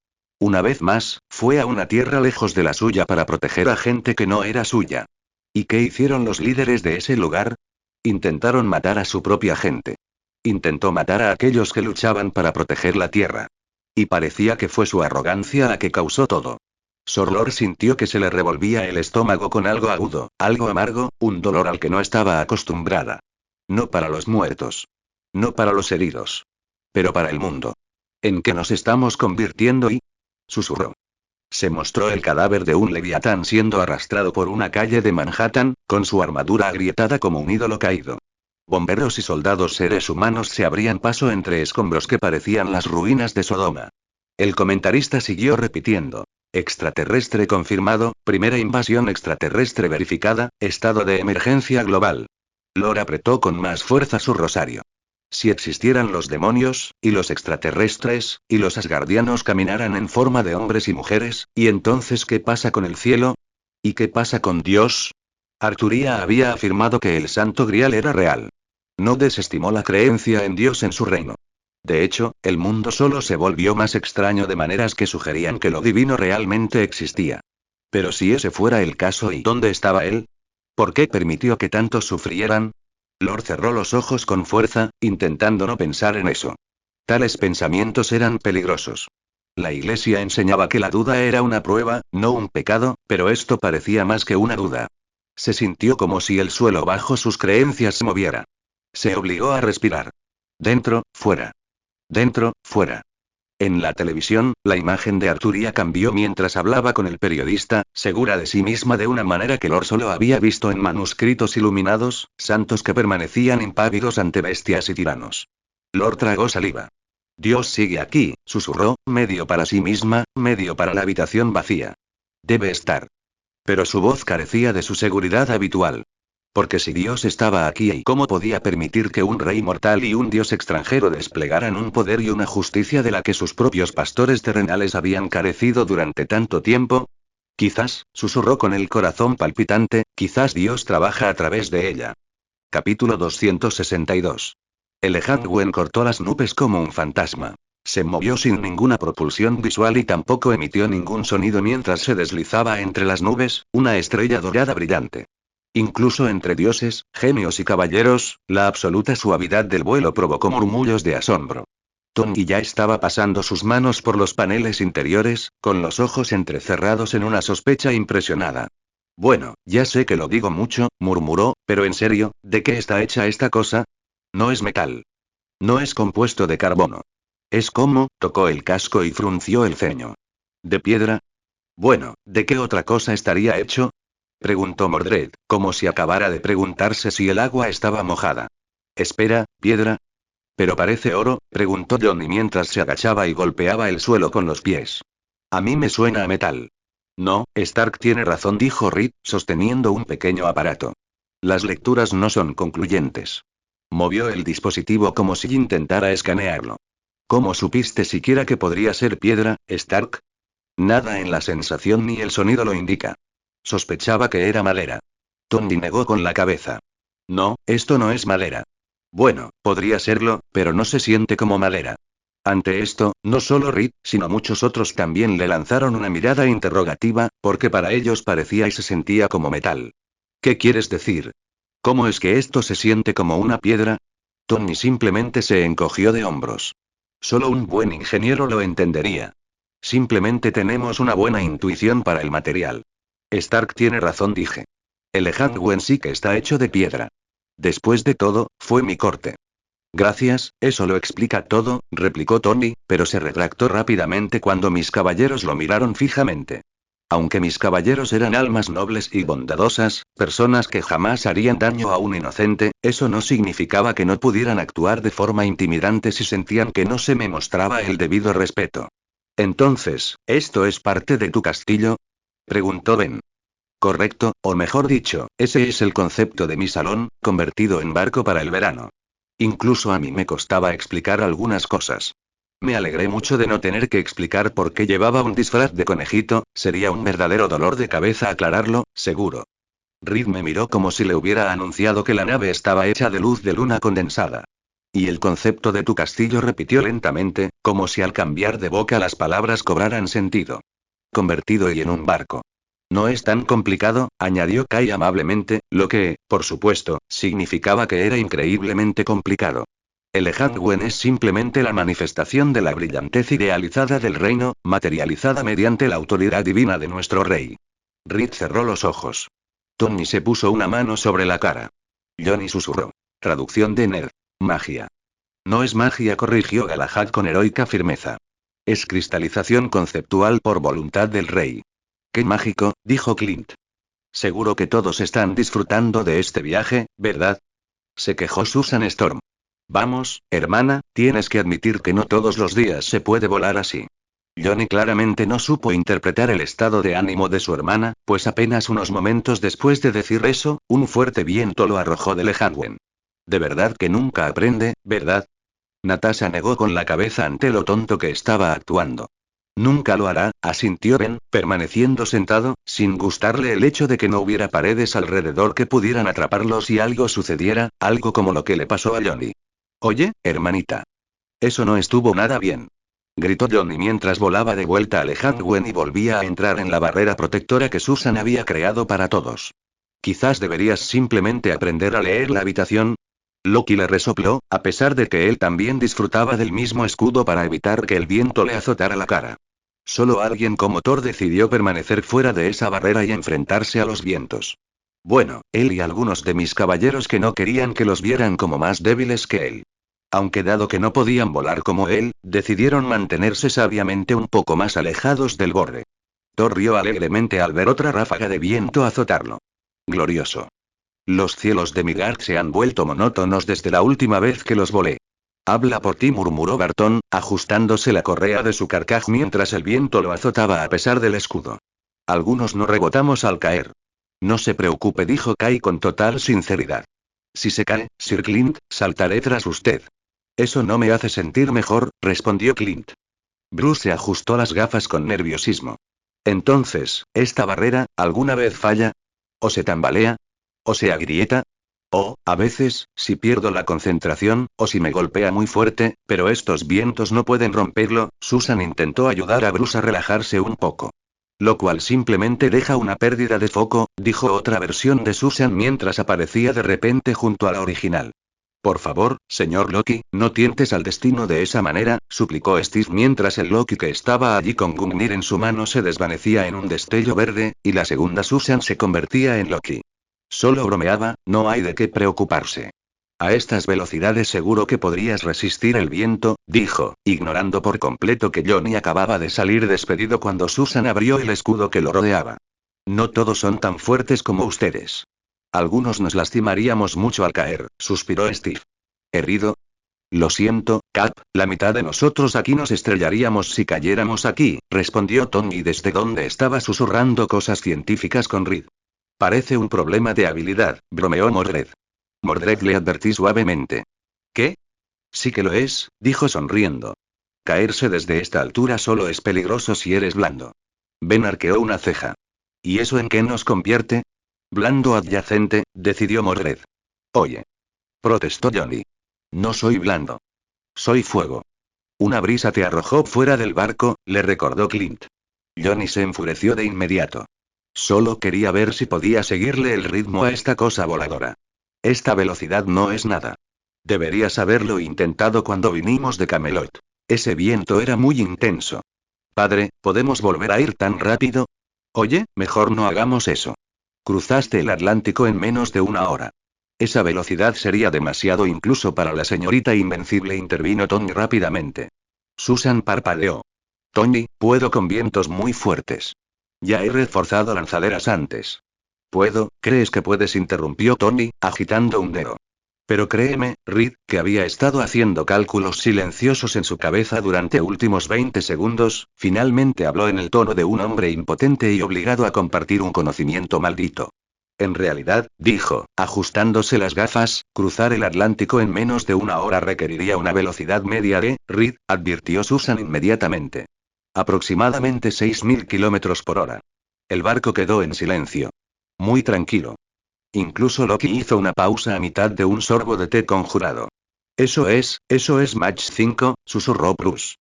Una vez más, fue a una tierra lejos de la suya para proteger a gente que no era suya. ¿Y qué hicieron los líderes de ese lugar? Intentaron matar a su propia gente. Intentó matar a aquellos que luchaban para proteger la tierra. Y parecía que fue su arrogancia la que causó todo. Sor Lor sintió que se le revolvía el estómago con algo agudo, algo amargo, un dolor al que no estaba acostumbrada. No para los muertos. No para los heridos. Pero para el mundo. ¿En qué nos estamos convirtiendo? Y susurró. Se mostró el cadáver de un leviatán siendo arrastrado por una calle de Manhattan, con su armadura agrietada como un ídolo caído. Bomberos y soldados seres humanos se abrían paso entre escombros que parecían las ruinas de Sodoma. El comentarista siguió repitiendo. Extraterrestre confirmado, primera invasión extraterrestre verificada, estado de emergencia global. Lor apretó con más fuerza su rosario. Si existieran los demonios, y los extraterrestres, y los asgardianos caminaran en forma de hombres y mujeres, ¿y entonces qué pasa con el cielo? ¿Y qué pasa con Dios? Arturia había afirmado que el Santo Grial era real. No desestimó la creencia en Dios en su reino. De hecho, el mundo solo se volvió más extraño de maneras que sugerían que lo divino realmente existía. Pero si ese fuera el caso, ¿y dónde estaba él? ¿Por qué permitió que tantos sufrieran? Lord cerró los ojos con fuerza, intentando no pensar en eso. Tales pensamientos eran peligrosos. La Iglesia enseñaba que la duda era una prueba, no un pecado, pero esto parecía más que una duda. Se sintió como si el suelo bajo sus creencias se moviera. Se obligó a respirar. Dentro, fuera. Dentro, fuera. En la televisión, la imagen de Arturia cambió mientras hablaba con el periodista, segura de sí misma de una manera que Lord solo había visto en manuscritos iluminados, santos que permanecían impávidos ante bestias y tiranos. Lord tragó saliva. Dios sigue aquí, susurró, medio para sí misma, medio para la habitación vacía. Debe estar. Pero su voz carecía de su seguridad habitual. Porque si Dios estaba aquí, ¿y cómo podía permitir que un rey mortal y un dios extranjero desplegaran un poder y una justicia de la que sus propios pastores terrenales habían carecido durante tanto tiempo? Quizás, susurró con el corazón palpitante, quizás Dios trabaja a través de ella. Capítulo 262. El Ehangwen cortó las nubes como un fantasma. Se movió sin ninguna propulsión visual y tampoco emitió ningún sonido mientras se deslizaba entre las nubes, una estrella dorada brillante. Incluso entre dioses, genios y caballeros, la absoluta suavidad del vuelo provocó murmullos de asombro. Tony ya estaba pasando sus manos por los paneles interiores, con los ojos entrecerrados en una sospecha impresionada. Bueno, ya sé que lo digo mucho, murmuró, pero en serio, ¿de qué está hecha esta cosa? No es metal. No es compuesto de carbono. Es como, tocó el casco y frunció el ceño. ¿De piedra? Bueno, ¿de qué otra cosa estaría hecho? preguntó Mordred, como si acabara de preguntarse si el agua estaba mojada. Espera, ¿piedra? ¿Pero parece oro?, preguntó Johnny mientras se agachaba y golpeaba el suelo con los pies. A mí me suena a metal. No, Stark tiene razón, dijo Reed, sosteniendo un pequeño aparato. Las lecturas no son concluyentes. Movió el dispositivo como si intentara escanearlo. ¿Cómo supiste siquiera que podría ser piedra, Stark? Nada en la sensación ni el sonido lo indica. Sospechaba que era madera. Tony negó con la cabeza. No, esto no es madera. Bueno, podría serlo, pero no se siente como madera. Ante esto, no solo Reed, sino muchos otros también le lanzaron una mirada interrogativa, porque para ellos parecía y se sentía como metal. ¿Qué quieres decir? ¿Cómo es que esto se siente como una piedra? Tony simplemente se encogió de hombros. Solo un buen ingeniero lo entendería. Simplemente tenemos una buena intuición para el material. Stark tiene razón, dije. El Lehangwen sí que está hecho de piedra. Después de todo, fue mi corte. Gracias, eso lo explica todo, replicó Tony, pero se retractó rápidamente cuando mis caballeros lo miraron fijamente. Aunque mis caballeros eran almas nobles y bondadosas, personas que jamás harían daño a un inocente, eso no significaba que no pudieran actuar de forma intimidante si sentían que no se me mostraba el debido respeto. Entonces, ¿esto es parte de tu castillo?, preguntó Ben. Correcto, o mejor dicho, ese es el concepto de mi salón, convertido en barco para el verano. Incluso a mí me costaba explicar algunas cosas. Me alegré mucho de no tener que explicar por qué llevaba un disfraz de conejito, sería un verdadero dolor de cabeza aclararlo, seguro. Reed me miró como si le hubiera anunciado que la nave estaba hecha de luz de luna condensada. Y el concepto de tu castillo, repitió lentamente, como si al cambiar de boca las palabras cobraran sentido. Convertido y en un barco. No es tan complicado, añadió Kai amablemente, lo que, por supuesto, significaba que era increíblemente complicado. El Lehangwen es simplemente la manifestación de la brillantez idealizada del reino, materializada mediante la autoridad divina de nuestro rey. Reed cerró los ojos. Tony se puso una mano sobre la cara. Johnny susurró. Traducción de Ned. Magia. No es magia, corrigió Galahad con heroica firmeza. Es cristalización conceptual por voluntad del rey. Qué mágico, dijo Clint. Seguro que todos están disfrutando de este viaje, ¿verdad? Se quejó Susan Storm. Vamos, hermana, tienes que admitir que no todos los días se puede volar así. Johnny claramente no supo interpretar el estado de ánimo de su hermana, pues apenas unos momentos después de decir eso, un fuerte viento lo arrojó de Lehangwen. De verdad que nunca aprende, ¿verdad? Natasha negó con la cabeza ante lo tonto que estaba actuando. Nunca lo hará, asintió Ben, permaneciendo sentado, sin gustarle el hecho de que no hubiera paredes alrededor que pudieran atraparlo si algo sucediera, algo como lo que le pasó a Johnny. Oye, hermanita. Eso no estuvo nada bien. Gritó Johnny mientras volaba de vuelta a Lehangwen y volvía a entrar en la barrera protectora que Susan había creado para todos. Quizás deberías simplemente aprender a leer la habitación. Loki le resopló, a pesar de que él también disfrutaba del mismo escudo para evitar que el viento le azotara la cara. Solo alguien como Thor decidió permanecer fuera de esa barrera y enfrentarse a los vientos. Bueno, él y algunos de mis caballeros que no querían que los vieran como más débiles que él. Aunque dado que no podían volar como él, decidieron mantenerse sabiamente un poco más alejados del borde. Thor rió alegremente al ver otra ráfaga de viento azotarlo. Glorioso. Los cielos de Midgard se han vuelto monótonos desde la última vez que los volé. Habla por ti, murmuró Barton, ajustándose la correa de su carcaj mientras el viento lo azotaba a pesar del escudo. Algunos no rebotamos al caer. No se preocupe, dijo Kai con total sinceridad. Si se cae, Sir Clint, saltaré tras usted. Eso no me hace sentir mejor, respondió Clint. Bruce se ajustó las gafas con nerviosismo. Entonces, ¿esta barrera, alguna vez falla? ¿O se tambalea? ¿O se agrieta? O, a veces, si pierdo la concentración, o si me golpea muy fuerte, pero estos vientos no pueden romperlo. Susan intentó ayudar a Bruce a relajarse un poco. Lo cual simplemente deja una pérdida de foco, dijo otra versión de Susan mientras aparecía de repente junto a la original. Por favor, señor Loki, no tientes al destino de esa manera, suplicó Steve mientras el Loki que estaba allí con Gungnir en su mano se desvanecía en un destello verde, y la segunda Susan se convertía en Loki. Solo bromeaba, no hay de qué preocuparse. A estas velocidades seguro que podrías resistir el viento, dijo, ignorando por completo que Johnny acababa de salir despedido cuando Susan abrió el escudo que lo rodeaba. No todos son tan fuertes como ustedes. Algunos nos lastimaríamos mucho al caer, suspiró Steve. ¿Herido? Lo siento, Cap, la mitad de nosotros aquí nos estrellaríamos si cayéramos aquí, respondió Tony desde donde estaba susurrando cosas científicas con Reed. Parece un problema de habilidad, bromeó Mordred. Mordred le advertí suavemente. ¿Qué? Sí que lo es, dijo sonriendo. Caerse desde esta altura solo es peligroso si eres blando. Ben arqueó una ceja. ¿Y eso en qué nos convierte? Blando adyacente, decidió Mordred. Oye. Protestó Johnny. No soy blando. Soy fuego. Una brisa te arrojó fuera del barco, le recordó Clint. Johnny se enfureció de inmediato. Solo quería ver si podía seguirle el ritmo a esta cosa voladora. Esta velocidad no es nada. Deberías haberlo intentado cuando vinimos de Camelot. Ese viento era muy intenso. Padre, ¿podemos volver a ir tan rápido? Oye, mejor no hagamos eso. Cruzaste el Atlántico en menos de una hora. Esa velocidad sería demasiado incluso para la señorita Invencible, intervino Tony rápidamente. Susan parpadeó. Tony, puedo con vientos muy fuertes. Ya he reforzado lanzaderas antes. ¿Puedo? ¿Crees que puedes?, interrumpió Tony, agitando un dedo. Pero créeme, Reed, que había estado haciendo cálculos silenciosos en su cabeza durante últimos 20 segundos, finalmente habló en el tono de un hombre impotente y obligado a compartir un conocimiento maldito. En realidad, dijo, ajustándose las gafas, cruzar el Atlántico en menos de una hora requeriría una velocidad media de, Reed, advirtió Susan inmediatamente. Aproximadamente 6.000 kilómetros por hora. El barco quedó en silencio. Muy tranquilo. Incluso Loki hizo una pausa a mitad de un sorbo de té conjurado. Eso es Mach 5, susurró Bruce.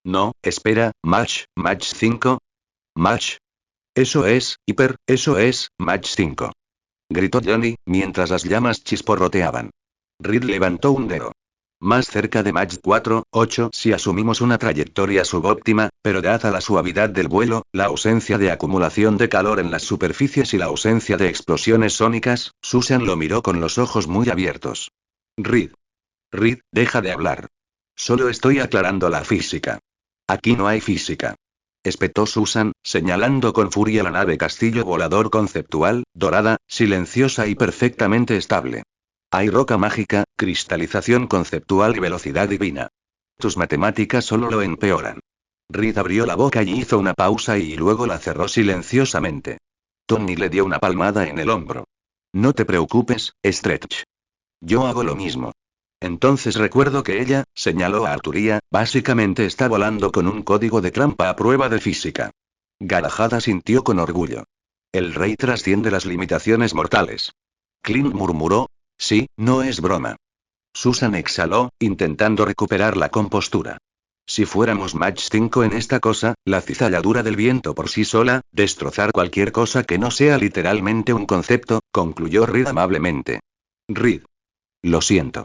No, espera, Mach 5. Mach. Eso es Mach 5. Gritó Johnny, mientras las llamas chisporroteaban. Reed levantó un dedo. Más cerca de Mach 4, 8 si asumimos una trayectoria subóptima, pero dada la suavidad del vuelo, la ausencia de acumulación de calor en las superficies y la ausencia de explosiones sónicas, Susan lo miró con los ojos muy abiertos. Reed, deja de hablar. Solo estoy aclarando la física. Aquí no hay física. Espetó Susan, señalando con furia la nave castillo volador conceptual, dorada, silenciosa y perfectamente estable. Hay roca mágica, cristalización conceptual y velocidad divina. Tus matemáticas solo lo empeoran. Reed abrió la boca y hizo una pausa y luego la cerró silenciosamente. Tony le dio una palmada en el hombro. No te preocupes, Stretch. Yo hago lo mismo. Entonces recuerdo que ella, señaló a Arturía, básicamente está volando con un código de trampa a prueba de física. Galahad asintió con orgullo. El rey trasciende las limitaciones mortales. Clint murmuró. Sí, no es broma. Susan exhaló, intentando recuperar la compostura. Si fuéramos Mach 5 en esta cosa, la cizalladura del viento por sí sola, destrozar cualquier cosa que no sea literalmente un concepto, concluyó Reed amablemente. Reed. Lo siento.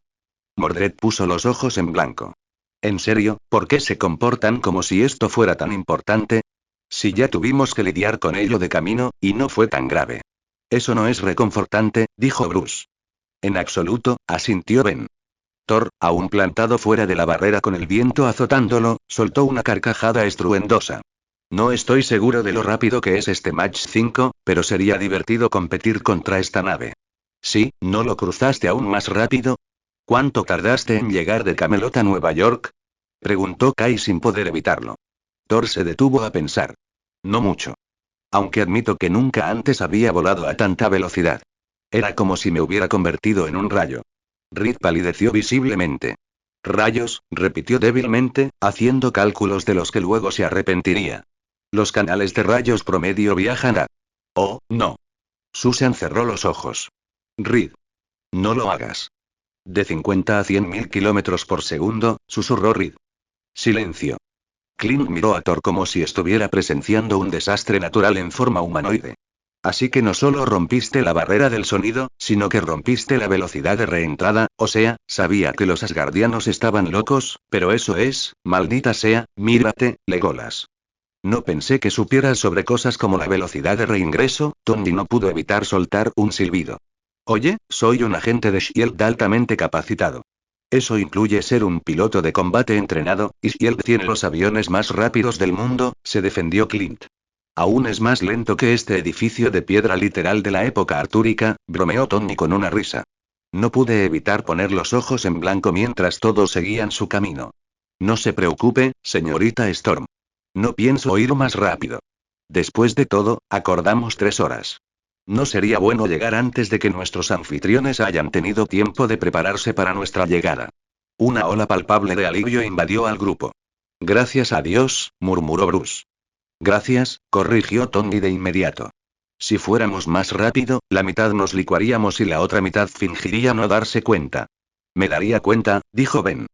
Mordred puso los ojos en blanco. ¿En serio, por qué se comportan como si esto fuera tan importante? Si ya tuvimos que lidiar con ello de camino, y no fue tan grave. Eso no es reconfortante, dijo Bruce. En absoluto, asintió Ben. Thor, aún plantado fuera de la barrera con el viento azotándolo, soltó una carcajada estruendosa. No estoy seguro de lo rápido que es este Mach 5, pero sería divertido competir contra esta nave. ¿Sí, no lo cruzaste aún más rápido? ¿Cuánto tardaste en llegar de Camelot a Nueva York? Preguntó Kai sin poder evitarlo. Thor se detuvo a pensar. No mucho. Aunque admito que nunca antes había volado a tanta velocidad. Era como si me hubiera convertido en un rayo. Reed palideció visiblemente. Rayos, repitió débilmente, haciendo cálculos de los que luego se arrepentiría. Los canales de rayos promedio viajan a... Oh, no. Susan cerró los ojos. Reed. No lo hagas. De 50 a 100.000 kilómetros por segundo, susurró Reed. Silencio. Clint miró a Thor como si estuviera presenciando un desastre natural en forma humanoide. Así que no solo rompiste la barrera del sonido, sino que rompiste la velocidad de reentrada, o sea, sabía que los asgardianos estaban locos, pero eso es, maldita sea, mírate, Legolas. No pensé que supieras sobre cosas como la velocidad de reingreso, Tony no pudo evitar soltar un silbido. Oye, soy un agente de S.H.I.E.L.D. altamente capacitado. Eso incluye ser un piloto de combate entrenado, y S.H.I.E.L.D. tiene los aviones más rápidos del mundo, se defendió Clint. Aún es más lento que este edificio de piedra literal de la época artúrica, bromeó Tony con una risa. No pude evitar poner los ojos en blanco mientras todos seguían su camino. No se preocupe, señorita Storm. No pienso ir más rápido. Después de todo, acordamos 3 horas. No sería bueno llegar antes de que nuestros anfitriones hayan tenido tiempo de prepararse para nuestra llegada. Una ola palpable de alivio invadió al grupo. Gracias a Dios, murmuró Bruce. Gracias, corrigió Tony de inmediato. Si fuéramos más rápido, la mitad nos licuaríamos y la otra mitad fingiría no darse cuenta. Me daría cuenta, dijo Ben.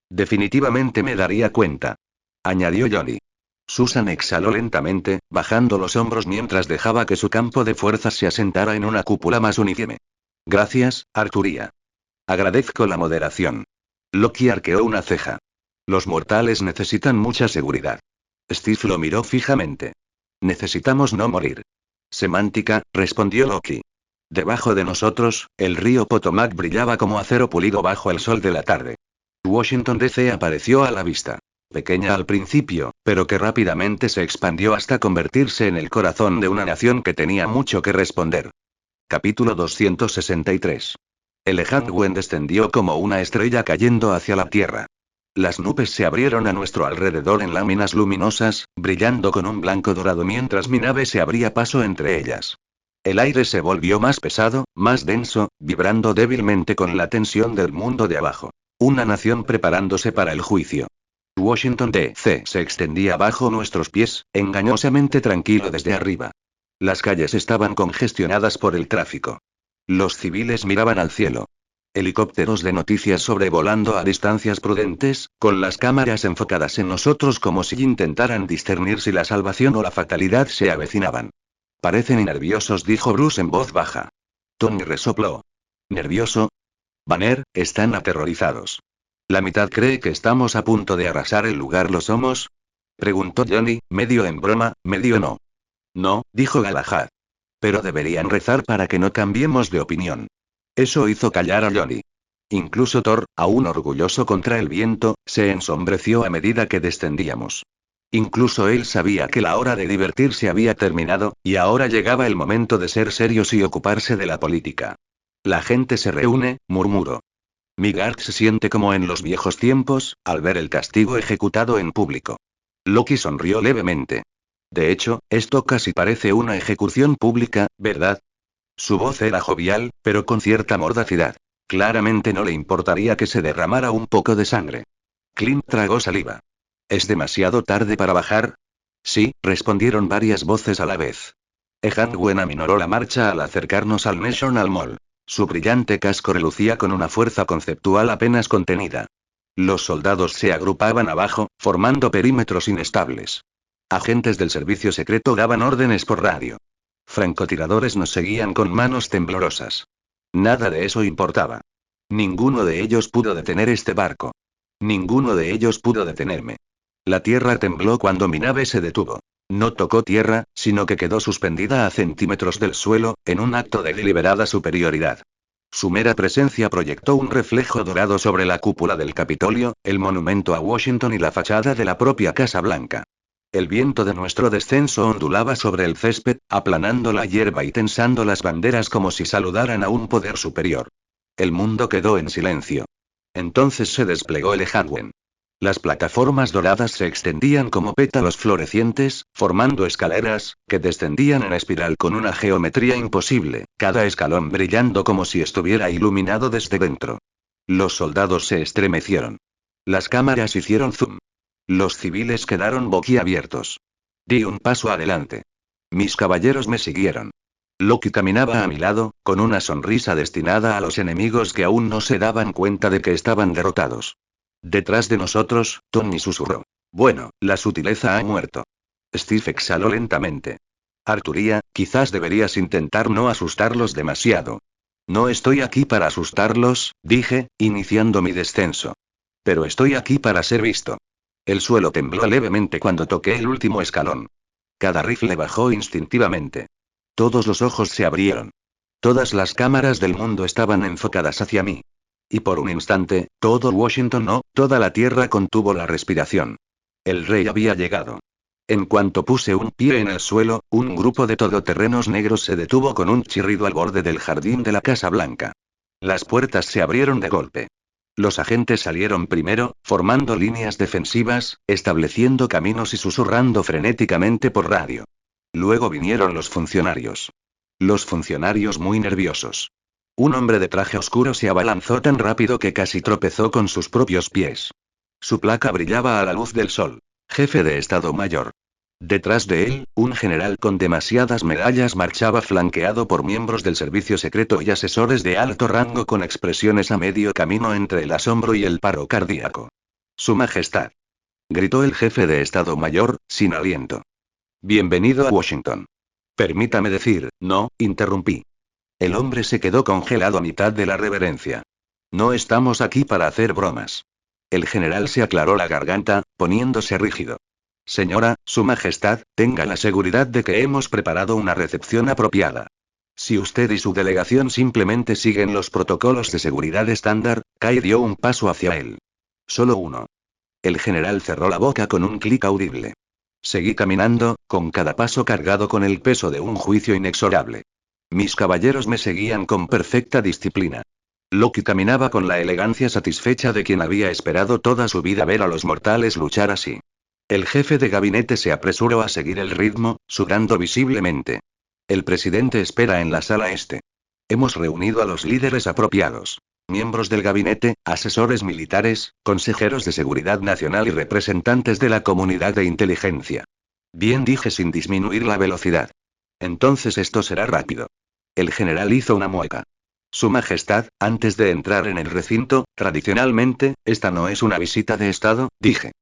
Definitivamente me daría cuenta. Añadió Johnny. Susan exhaló lentamente, bajando los hombros mientras dejaba que su campo de fuerzas se asentara en una cúpula más uniforme. Gracias, Arturía. Agradezco la moderación. Loki arqueó una ceja. Los mortales necesitan mucha seguridad. Steve lo miró fijamente. Necesitamos no morir. Semántica, respondió Loki. Debajo de nosotros, el río Potomac brillaba como acero pulido bajo el sol de la tarde. Washington DC apareció a la vista. Pequeña al principio, pero que rápidamente se expandió hasta convertirse en el corazón de una nación que tenía mucho que responder. Capítulo 263. El Ehangwen descendió como una estrella cayendo hacia la tierra. Las nubes se abrieron a nuestro alrededor en láminas luminosas, brillando con un blanco dorado mientras mi nave se abría paso entre ellas. El aire se volvió más pesado, más denso, vibrando débilmente con la tensión del mundo de abajo. Una nación preparándose para el juicio. Washington DC se extendía bajo nuestros pies, engañosamente tranquilo desde arriba. Las calles estaban congestionadas por el tráfico. Los civiles miraban al cielo. Helicópteros de noticias sobrevolando a distancias prudentes, con las cámaras enfocadas en nosotros como si intentaran discernir si la salvación o la fatalidad se avecinaban. Parecen nerviosos, dijo Bruce en voz baja. Tony resopló. ¿Nervioso? Banner, están aterrorizados. ¿La mitad cree que estamos a punto de arrasar el lugar? ¿Lo somos? Preguntó Johnny, medio en broma, medio no. No, dijo Galahad. Pero deberían rezar para que no cambiemos de opinión. Eso hizo callar a Johnny. Incluso Thor, aún orgulloso contra el viento, se ensombreció a medida que descendíamos. Incluso él sabía que la hora de divertirse había terminado, y ahora llegaba el momento de ser serios y ocuparse de la política. La gente se reúne, murmuró. Midgard se siente como en los viejos tiempos, al ver el castigo ejecutado en público. Loki sonrió levemente. De hecho, esto casi parece una ejecución pública, ¿verdad? Su voz era jovial, pero con cierta mordacidad. Claramente no le importaría que se derramara un poco de sangre. Clint tragó saliva. ¿Es demasiado tarde para bajar? Sí, respondieron varias voces a la vez. Ehangwen aminoró la marcha al acercarnos al National Mall. Su brillante casco relucía con una fuerza conceptual apenas contenida. Los soldados se agrupaban abajo, formando perímetros inestables. Agentes del servicio secreto daban órdenes por radio. Francotiradores nos seguían con manos temblorosas. Nada de eso importaba. Ninguno de ellos pudo detener este barco. Ninguno de ellos pudo detenerme. La tierra tembló cuando mi nave se detuvo. No tocó tierra, sino que quedó suspendida a centímetros del suelo, en un acto de deliberada superioridad. Su mera presencia proyectó un reflejo dorado sobre la cúpula del Capitolio, el monumento a Washington y la fachada de la propia Casa Blanca. El viento de nuestro descenso ondulaba sobre el césped, aplanando la hierba y tensando las banderas como si saludaran a un poder superior. El mundo quedó en silencio. Entonces se desplegó el Ehangwen. Las plataformas doradas se extendían como pétalos florecientes, formando escaleras, que descendían en espiral con una geometría imposible, cada escalón brillando como si estuviera iluminado desde dentro. Los soldados se estremecieron. Las cámaras hicieron zoom. Los civiles quedaron boquiabiertos. Di un paso adelante. Mis caballeros me siguieron. Loki caminaba a mi lado, con una sonrisa destinada a los enemigos que aún no se daban cuenta de que estaban derrotados. Detrás de nosotros, Tony susurró. Bueno, la sutileza ha muerto. Steve exhaló lentamente. Arturía, quizás deberías intentar no asustarlos demasiado. No estoy aquí para asustarlos, dije, iniciando mi descenso. Pero estoy aquí para ser visto. El suelo tembló levemente cuando toqué el último escalón. Cada rifle bajó instintivamente. Todos los ojos se abrieron. Todas las cámaras del mundo estaban enfocadas hacia mí. Y por un instante, todo Washington, no, toda la tierra contuvo la respiración. El rey había llegado. En cuanto puse un pie en el suelo, un grupo de todoterrenos negros se detuvo con un chirrido al borde del jardín de la Casa Blanca. Las puertas se abrieron de golpe. Los agentes salieron primero, formando líneas defensivas, estableciendo caminos y susurrando frenéticamente por radio. Luego vinieron los funcionarios. Los funcionarios muy nerviosos. Un hombre de traje oscuro se abalanzó tan rápido que casi tropezó con sus propios pies. Su placa brillaba a la luz del sol. Jefe de Estado Mayor. Detrás de él, un general con demasiadas medallas marchaba flanqueado por miembros del servicio secreto y asesores de alto rango con expresiones a medio camino entre el asombro y el paro cardíaco. Su Majestad. Gritó el jefe de Estado Mayor, sin aliento. Bienvenido a Washington. Permítame decir, no, interrumpí. El hombre se quedó congelado a mitad de la reverencia. No estamos aquí para hacer bromas. El general se aclaró la garganta, poniéndose rígido. Señora, Su Majestad, tenga la seguridad de que hemos preparado una recepción apropiada. Si usted y su delegación simplemente siguen los protocolos de seguridad estándar, Kai dio un paso hacia él. Solo uno. El general cerró la boca con un clic audible. Seguí caminando, con cada paso cargado con el peso de un juicio inexorable. Mis caballeros me seguían con perfecta disciplina. Loki caminaba con la elegancia satisfecha de quien había esperado toda su vida ver a los mortales luchar así. El jefe de gabinete se apresuró a seguir el ritmo, sudando visiblemente. El presidente espera en la sala este. Hemos reunido a los líderes apropiados. Miembros del gabinete, asesores militares, consejeros de seguridad nacional y representantes de la comunidad de inteligencia. Bien, dije sin disminuir la velocidad. Entonces esto será rápido. El general hizo una mueca. Su Majestad, antes de entrar en el recinto, tradicionalmente, esta no es una visita de Estado, dije.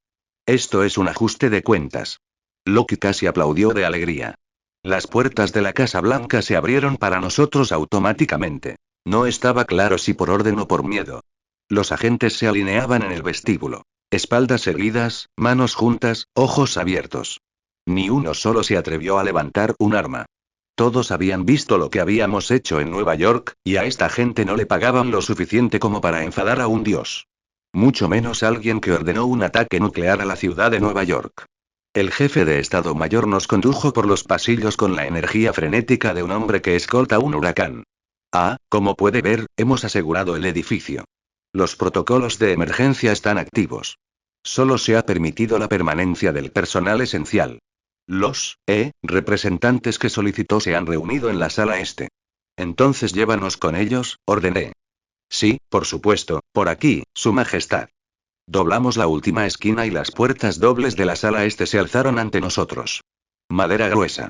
Esto es un ajuste de cuentas. Loki casi aplaudió de alegría. Las puertas de la Casa Blanca se abrieron para nosotros automáticamente. No estaba claro si por orden o por miedo. Los agentes se alineaban en el vestíbulo. Espaldas erguidas, manos juntas, ojos abiertos. Ni uno solo se atrevió a levantar un arma. Todos habían visto lo que habíamos hecho en Nueva York, y a esta gente no le pagaban lo suficiente como para enfadar a un dios. Mucho menos alguien que ordenó un ataque nuclear a la ciudad de Nueva York. El jefe de Estado Mayor nos condujo por los pasillos con la energía frenética de un hombre que escolta un huracán. Como puede ver, hemos asegurado el edificio. Los protocolos de emergencia están activos. Solo se ha permitido la permanencia del personal esencial. Los representantes que solicitó se han reunido en la sala este. Entonces llévanos con ellos, ordené. Sí, por supuesto, por aquí, Su Majestad. Doblamos la última esquina y las puertas dobles de la sala este se alzaron ante nosotros. Madera gruesa.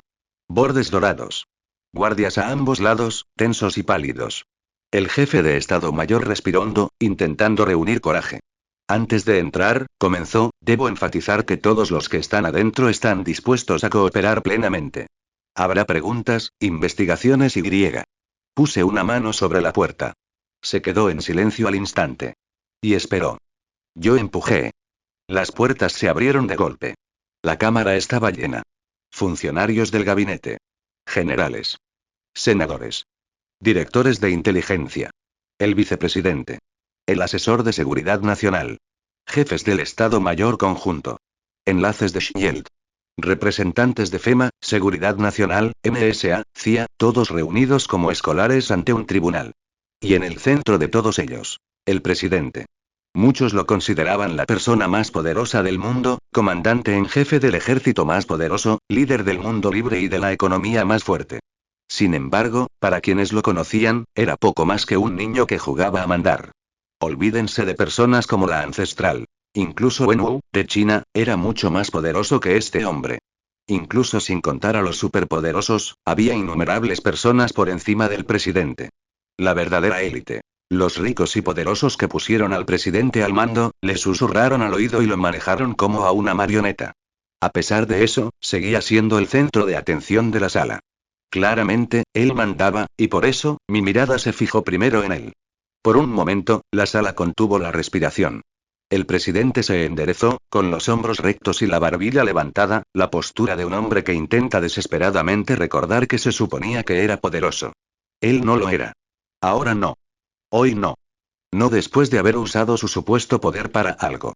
Bordes dorados. Guardias a ambos lados, tensos y pálidos. El jefe de Estado Mayor respiró hondo, intentando reunir coraje. Antes de entrar, comenzó, debo enfatizar que todos los que están adentro están dispuestos a cooperar plenamente. Habrá preguntas, investigaciones y griega. Puse una mano sobre la puerta. Se quedó en silencio al instante. Y esperó. Yo empujé. Las puertas se abrieron de golpe. La cámara estaba llena. Funcionarios del gabinete. Generales. Senadores. Directores de inteligencia. El vicepresidente. El asesor de seguridad nacional. Jefes del Estado Mayor Conjunto. Enlaces de Shield. Representantes de FEMA, Seguridad Nacional, MSA, CIA, todos reunidos como escolares ante un tribunal. Y en el centro de todos ellos, el presidente. Muchos lo consideraban la persona más poderosa del mundo, comandante en jefe del ejército más poderoso, líder del mundo libre y de la economía más fuerte. Sin embargo, para quienes lo conocían, era poco más que un niño que jugaba a mandar. Olvídense de personas como la ancestral. Incluso Wen Wu, de China, era mucho más poderoso que este hombre. Incluso sin contar a los superpoderosos, había innumerables personas por encima del presidente. La verdadera élite. Los ricos y poderosos que pusieron al presidente al mando, le susurraron al oído y lo manejaron como a una marioneta. A pesar de eso, seguía siendo el centro de atención de la sala. Claramente, él mandaba, y por eso, mi mirada se fijó primero en él. Por un momento, la sala contuvo la respiración. El presidente se enderezó, con los hombros rectos y la barbilla levantada, la postura de un hombre que intenta desesperadamente recordar que se suponía que era poderoso. Él no lo era. Ahora no. Hoy no. No después de haber usado su supuesto poder para algo.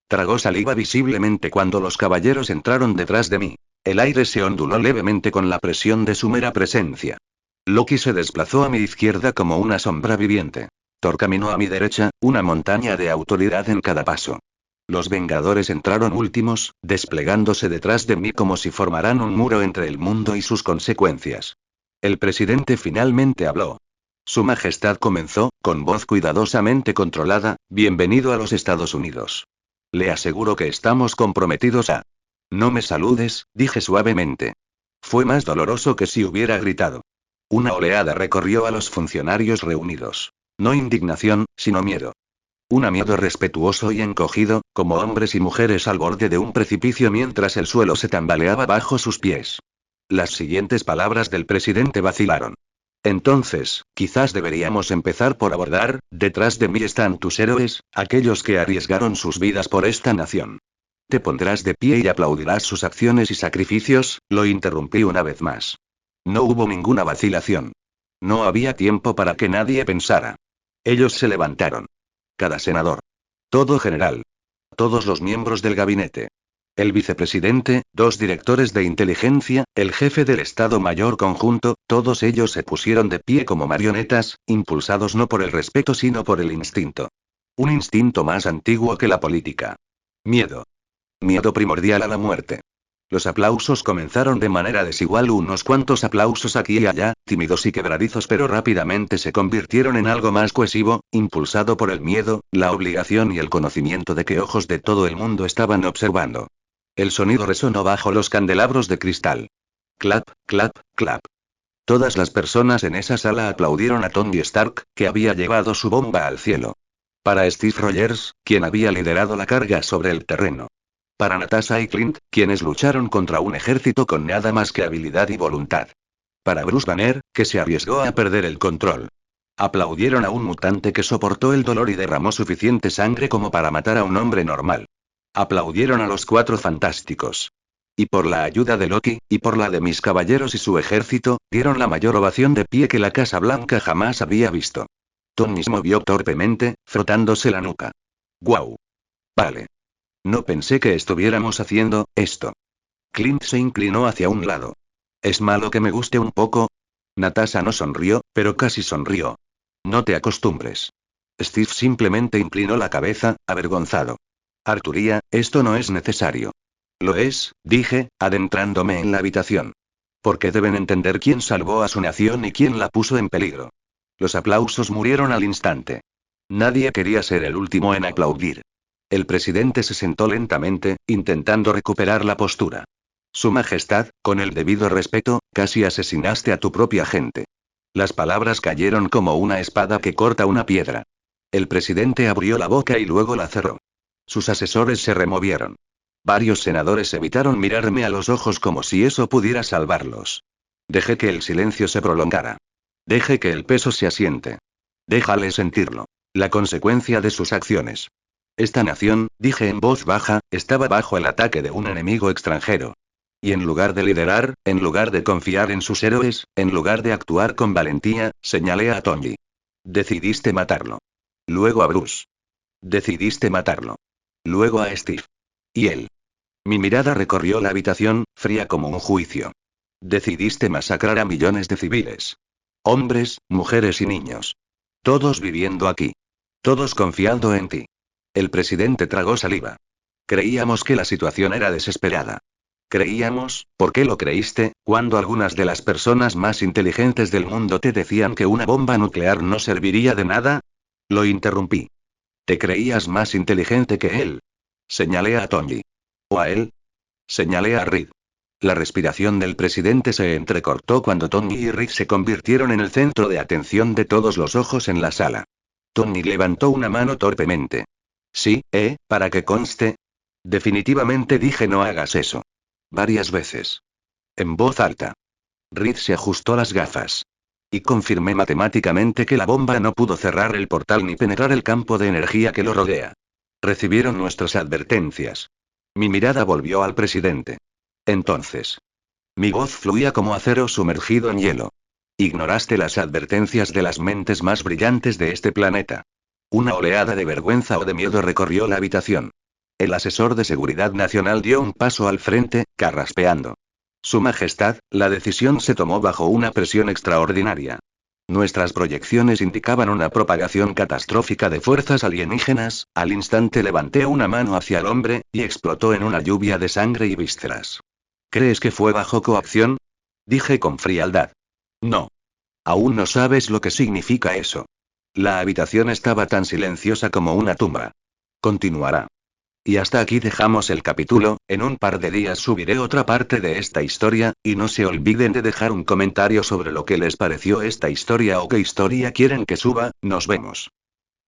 Tragó saliva visiblemente cuando los caballeros entraron detrás de mí. El aire se onduló levemente con la presión de su mera presencia. Loki se desplazó a mi izquierda como una sombra viviente. Thor caminó a mi derecha, una montaña de autoridad en cada paso. Los Vengadores entraron últimos, desplegándose detrás de mí como si formaran un muro entre el mundo y sus consecuencias. El presidente finalmente habló. Su Majestad comenzó, con voz cuidadosamente controlada: bienvenido a los Estados Unidos. Le aseguro que estamos comprometidos a... No me saludes, dije suavemente. Fue más doloroso que si hubiera gritado. Una oleada recorrió a los funcionarios reunidos. No indignación, sino miedo. Un miedo respetuoso y encogido, como hombres y mujeres al borde de un precipicio mientras el suelo se tambaleaba bajo sus pies. Las siguientes palabras del presidente vacilaron. Entonces, quizás deberíamos empezar por abordar: detrás de mí están tus héroes, aquellos que arriesgaron sus vidas por esta nación. Te pondrás de pie y aplaudirás sus acciones y sacrificios, lo interrumpí una vez más. No hubo ninguna vacilación. No había tiempo para que nadie pensara. Ellos se levantaron. Cada senador. Todo general. Todos los miembros del gabinete. El vicepresidente, 2 directores de inteligencia, el jefe del Estado Mayor Conjunto, todos ellos se pusieron de pie como marionetas, impulsados no por el respeto sino por el instinto. Un instinto más antiguo que la política. Miedo. Miedo primordial a la muerte. Los aplausos comenzaron de manera desigual, unos cuantos aplausos aquí y allá, tímidos y quebradizos, pero rápidamente se convirtieron en algo más cohesivo, impulsado por el miedo, la obligación y el conocimiento de que ojos de todo el mundo estaban observando. El sonido resonó bajo los candelabros de cristal. Clap, clap, clap. Todas las personas en esa sala aplaudieron a Tony Stark, que había llevado su bomba al cielo. Para Steve Rogers, quien había liderado la carga sobre el terreno. Para Natasha y Clint, quienes lucharon contra un ejército con nada más que habilidad y voluntad. Para Bruce Banner, que se arriesgó a perder el control. Aplaudieron a un mutante que soportó el dolor y derramó suficiente sangre como para matar a un hombre normal. Aplaudieron a los 4 fantásticos. Y por la ayuda de Loki, y por la de mis caballeros y su ejército, dieron la mayor ovación de pie que la Casa Blanca jamás había visto. Tony se movió torpemente, frotándose la nuca. ¡Guau! Vale. No pensé que estuviéramos haciendo esto. Clint se inclinó hacia un lado. ¿Es malo que me guste un poco? Natasha no sonrió, pero casi sonrió. No te acostumbres. Steve simplemente inclinó la cabeza, avergonzado. Arturía, esto no es necesario. Lo es, dije, adentrándome en la habitación. Porque deben entender quién salvó a su nación y quién la puso en peligro. Los aplausos murieron al instante. Nadie quería ser el último en aplaudir. El presidente se sentó lentamente, intentando recuperar la postura. Su Majestad, con el debido respeto, casi asesinaste a tu propia gente. Las palabras cayeron como una espada que corta una piedra. El presidente abrió la boca y luego la cerró. Sus asesores se removieron. Varios senadores evitaron mirarme a los ojos como si eso pudiera salvarlos. Dejé que el silencio se prolongara. Dejé que el peso se asiente. Déjale sentirlo. La consecuencia de sus acciones. Esta nación, dije en voz baja, estaba bajo el ataque de un enemigo extranjero. Y en lugar de liderar, en lugar de confiar en sus héroes, en lugar de actuar con valentía, señalé a Tony. Decidiste matarlo. Luego a Bruce. Decidiste matarlo. Luego a Steve. Y él. Mi mirada recorrió la habitación, fría como un juicio. Decidiste masacrar a millones de civiles. Hombres, mujeres y niños. Todos viviendo aquí. Todos confiando en ti. El presidente tragó saliva. Creíamos que la situación era desesperada. Creíamos, ¿por qué lo creíste, cuando algunas de las personas más inteligentes del mundo te decían que una bomba nuclear no serviría de nada? Lo interrumpí. ¿Te creías más inteligente que él? Señalé a Tony. ¿O a él? Señalé a Reed. La respiración del presidente se entrecortó cuando Tony y Reed se convirtieron en el centro de atención de todos los ojos en la sala. Tony levantó una mano torpemente. Sí, para que conste. Definitivamente dije no hagas eso. Varias veces. En voz alta. Reed se ajustó las gafas. Y confirmé matemáticamente que la bomba no pudo cerrar el portal ni penetrar el campo de energía que lo rodea. Recibieron nuestras advertencias. Mi mirada volvió al presidente. Entonces. Mi voz fluía como acero sumergido en hielo. Ignoraste las advertencias de las mentes más brillantes de este planeta. Una oleada de vergüenza o de miedo recorrió la habitación. El asesor de seguridad nacional dio un paso al frente, carraspeando. Su Majestad, la decisión se tomó bajo una presión extraordinaria. Nuestras proyecciones indicaban una propagación catastrófica de fuerzas alienígenas. Al instante levanté una mano hacia el hombre, y explotó en una lluvia de sangre y vísceras. ¿Crees que fue bajo coacción? Dije con frialdad. No. Aún no sabes lo que significa eso. La habitación estaba tan silenciosa como una tumba. Continuará. Y hasta aquí dejamos el capítulo. En un par de días subiré otra parte de esta historia, y no se olviden de dejar un comentario sobre lo que les pareció esta historia o qué historia quieren que suba. Nos vemos.